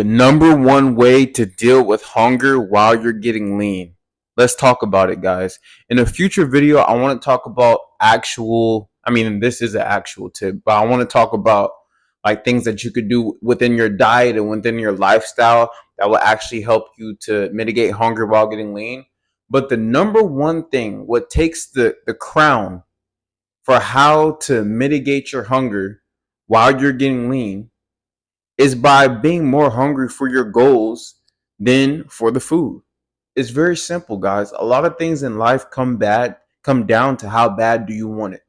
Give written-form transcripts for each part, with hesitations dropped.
The number one way to deal with hunger while you're getting lean. Let's talk about it, guys. In a future video, I want to talk about this is an actual tip, but I want to talk about like things that you could do within your diet and within your lifestyle that will actually help you to mitigate hunger while getting lean. But the number one thing, what takes the crown for how to mitigate your hunger while you're getting lean is by being more hungry for your goals than for the food. It's very simple, guys. A lot of things in life come down to how bad do you want it?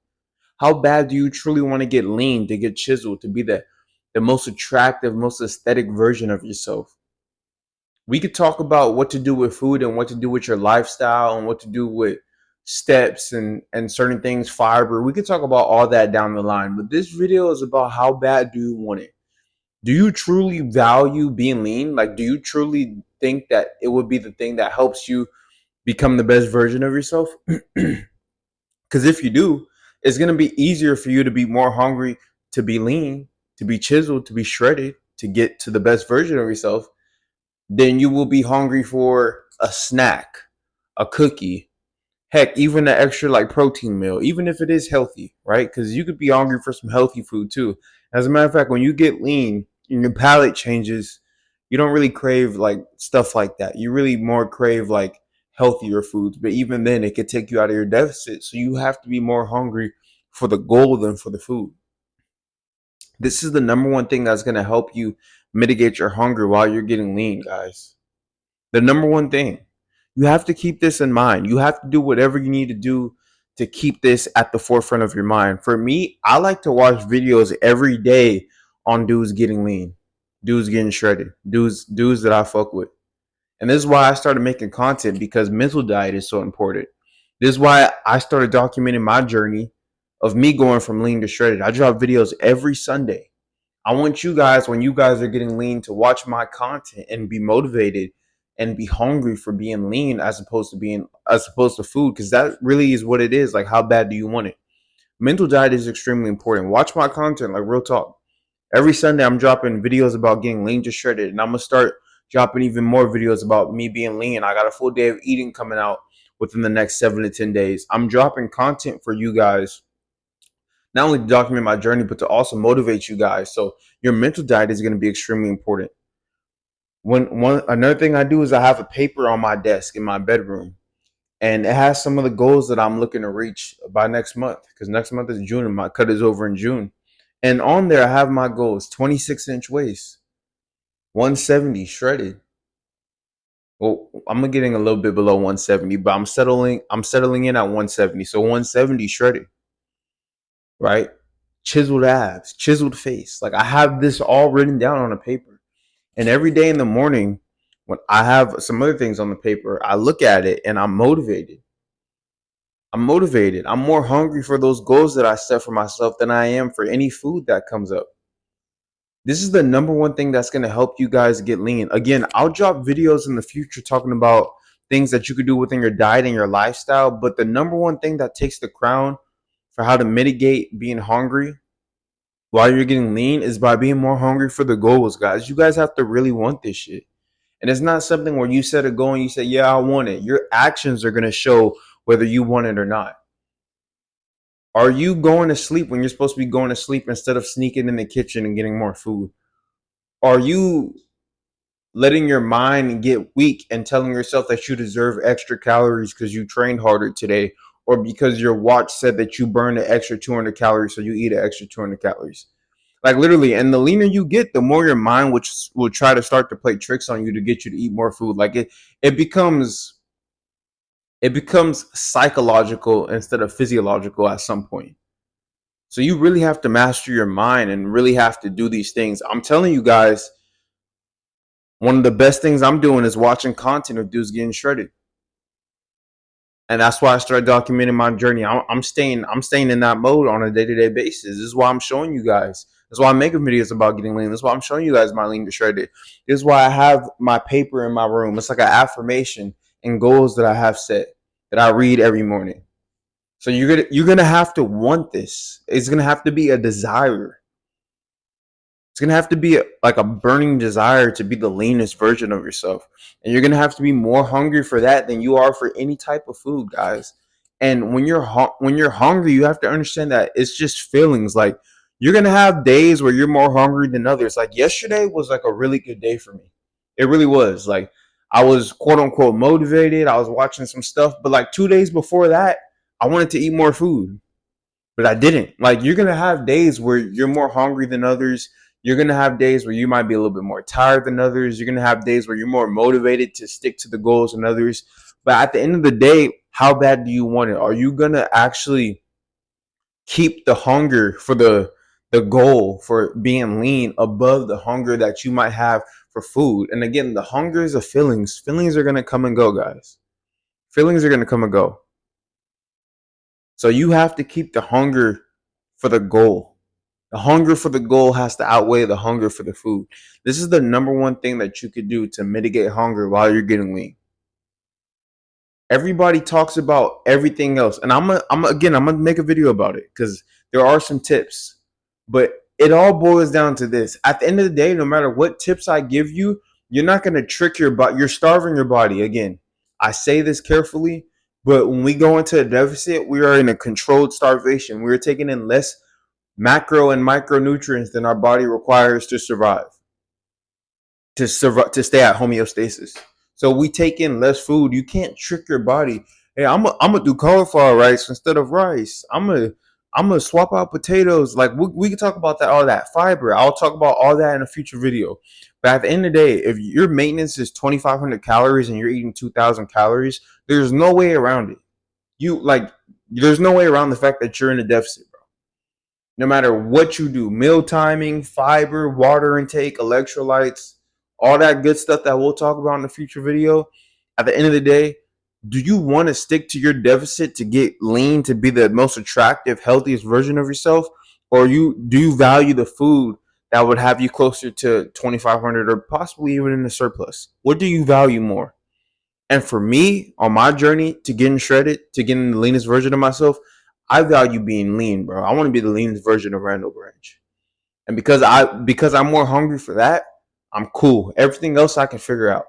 How bad do you truly want to get lean, to get chiseled, to be the most attractive, most aesthetic version of yourself? We could talk about what to do with food and what to do with your lifestyle and what to do with steps and certain things, fiber. We could talk about all that down the line. But this video is about how bad do you want it? Do you truly value being lean? Like, do you truly think that it would be the thing that helps you become the best version of yourself? Because if you do, it's going to be easier for you to be more hungry, to be lean, to be chiseled, to be shredded, to get to the best version of yourself. Then you will be hungry for a snack, a cookie, heck, even an extra like protein meal, even if it is healthy, right? Because you could be hungry for some healthy food too. As a matter of fact, when you get lean and your palate changes, you don't really crave like stuff like that. You really more crave like healthier foods. But even then, it could take you out of your deficit. So you have to be more hungry for the goal than for the food. This is the number one thing that's going to help you mitigate your hunger while you're getting lean, guys. The number one thing. You have to keep this in mind. You have to do whatever you need to do to keep this at the forefront of your mind. For me, I like to watch videos every day on dudes getting lean, dudes getting shredded, dudes that I fuck with. And this is why I started making content, because mental diet is so important. This is why I started documenting my journey of me going from lean to shredded. I drop videos every Sunday. I want you guys, when you guys are getting lean, to watch my content and be motivated and be hungry for being lean as opposed to food, because that really is what it is. Like, how bad do you want it? Mental diet is extremely important. Watch my content, like real talk. Every Sunday I'm dropping videos about getting lean to shredded, and I'm gonna start dropping even more videos about me being lean. I got a full day of eating coming out within the next 7 to 10 days. I'm dropping content for you guys, not only to document my journey, but to also motivate you guys. So your mental diet is going to be extremely important. Another thing I do is I have a paper on my desk in my bedroom, and it has some of the goals that I'm looking to reach by next month, because next month is June and my cut is over in June. And on there I have my goals: 26-inch waist, 170 shredded. Well, I'm getting a little bit below 170, but I'm settling in at 170. So 170 shredded, right? Chiseled abs, chiseled face. Like, I have this all written down on a paper. And every day in the morning, when I have some other things on the paper, I look at it and I'm motivated. I'm motivated. I'm more hungry for those goals that I set for myself than I am for any food that comes up. This is the number one thing that's going to help you guys get lean. Again, I'll drop videos in the future talking about things that you could do within your diet and your lifestyle. But the number one thing that takes the crown for how to mitigate being hungry while you're getting lean is by being more hungry for the goals, guys. You guys have to really want this shit. And it's not something where you set a goal and you say, yeah, I want it. Your actions are going to show whether you want it or not. Are you going to sleep when you're supposed to be going to sleep instead of sneaking in the kitchen and getting more food? Are you letting your mind get weak and telling yourself that you deserve extra calories because you trained harder today, or because your watch said that you burned an extra 200 calories, so you eat an extra 200 calories? Like, literally. And the leaner you get, the more your mind which will try to start to play tricks on you to get you to eat more food. Like, it becomes psychological instead of physiological at some point. So you really have to master your mind and really have to do these things. I'm telling you guys, one of the best things I'm doing is watching content of dudes getting shredded. And that's why I started documenting my journey. I'm staying in that mode on a day-to-day basis. This is why I'm showing you guys. That's why I'm making videos about getting lean. That's why I'm showing you guys my lean to shredded. This is why I have my paper in my room. It's like an affirmation and goals that I have set that I read every morning. So you're gonna have to want this. It's gonna have to be a desire. It's gonna have to be like a burning desire to be the leanest version of yourself, and you're gonna have to be more hungry for that than you are for any type of food, guys. And when you're hungry, you have to understand that it's just feelings. Like you're gonna have days where you're more hungry than others. Like yesterday was like a really good day for me. It really was. Like I was quote unquote motivated. I was watching some stuff, but like 2 days before that, I wanted to eat more food but I didn't. Like you're gonna have days where you're more hungry than others. You're gonna have days where you might be a little bit more tired than others. You're gonna have days where you're more motivated to stick to the goals than others. But at the end of the day, how bad do you want it? Are you gonna actually keep the hunger for the goal for being lean above the hunger that you might have for food? And again, the hunger is a feelings. Feelings are gonna come and go, guys. Feelings are gonna come and go. So you have to keep the hunger for the goal. The hunger for the goal has to outweigh the hunger for the food. This is the number one thing that you could do to mitigate hunger while you're getting lean. Everybody talks about everything else, and I'm gonna make a video about it because there are some tips, but it all boils down to this. At the end of the day, no matter what tips I give you, you're not gonna trick your body. You're starving your body. Again, I say this carefully, but when we go into a deficit, we are in a controlled starvation. We are taking in less macro and micronutrients than our body requires to survive, to stay at homeostasis. So we take in less food. You can't trick your body. Hey, I'm gonna do cauliflower rice instead of rice. I'm gonna swap out potatoes. Like we can talk about that, all that fiber. I'll talk about all that in a future video. But at the end of the day, if your maintenance is 2,500 calories and you're eating 2,000 calories, there's no way around it. You like, there's no way around the fact that you're in a deficit. No matter what you do, meal timing, fiber, water intake, electrolytes, all that good stuff that we'll talk about in a future video. At the end of the day, do you want to stick to your deficit to get lean, to be the most attractive, healthiest version of yourself? Or do you value the food that would have you closer to 2,500 or possibly even in the surplus? What do you value more? And for me, on my journey to getting shredded, to getting the leanest version of myself, I value being lean, bro. I want to be the leanest version of Randall Branch. And because I'm more hungry for that, I'm cool. Everything else I can figure out.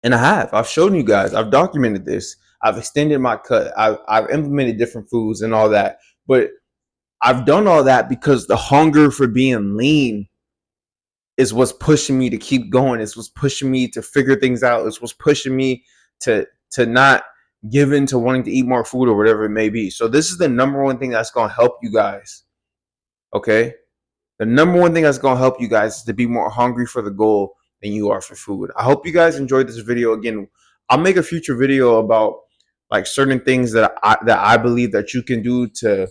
And I have. I've shown you guys. I've documented this. I've extended my cut. I've implemented different foods and all that. But I've done all that because the hunger for being lean is what's pushing me to keep going. It's what's pushing me to figure things out. It's what's pushing me to not give in to wanting to eat more food or whatever it may be. So this is the number one thing that's gonna help you guys. Okay? The number one thing that's gonna help you guys is to be more hungry for the goal than you are for food. I hope you guys enjoyed this video. Again, I'll make a future video about like certain things that I believe that you can do to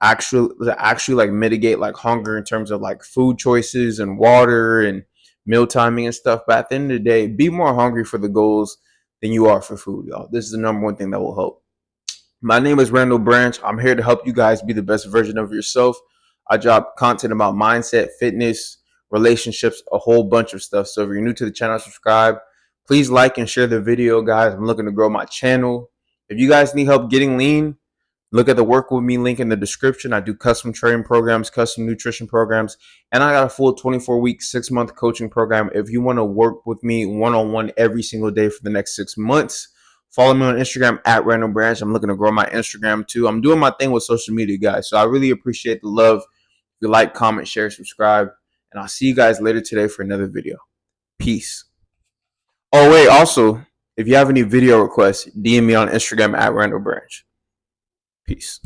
actually like mitigate like hunger in terms of like food choices and water and meal timing and stuff. But at the end of the day, be more hungry for the goals than you are for food, y'all. This is the number one thing that will help. My name is Randall Branch. I'm here to help you guys be the best version of yourself. I drop content about mindset, fitness, relationships, a whole bunch of stuff. So if you're new to the channel, subscribe. Please like and share the video, guys. I'm looking to grow my channel. If you guys need help getting lean, look at the work with me link in the description. I do custom training programs, custom nutrition programs, and I got a full 24-week, 6-month coaching program. If you want to work with me one-on-one every single day for the next 6 months, follow me on Instagram at Random Branch. I'm looking to grow my Instagram too. I'm doing my thing with social media, guys. So I really appreciate the love. If you like, comment, share, subscribe, and I'll see you guys later today for another video. Peace. Oh, wait, also, if you have any video requests, DM me on Instagram at Randall Branch. Peace.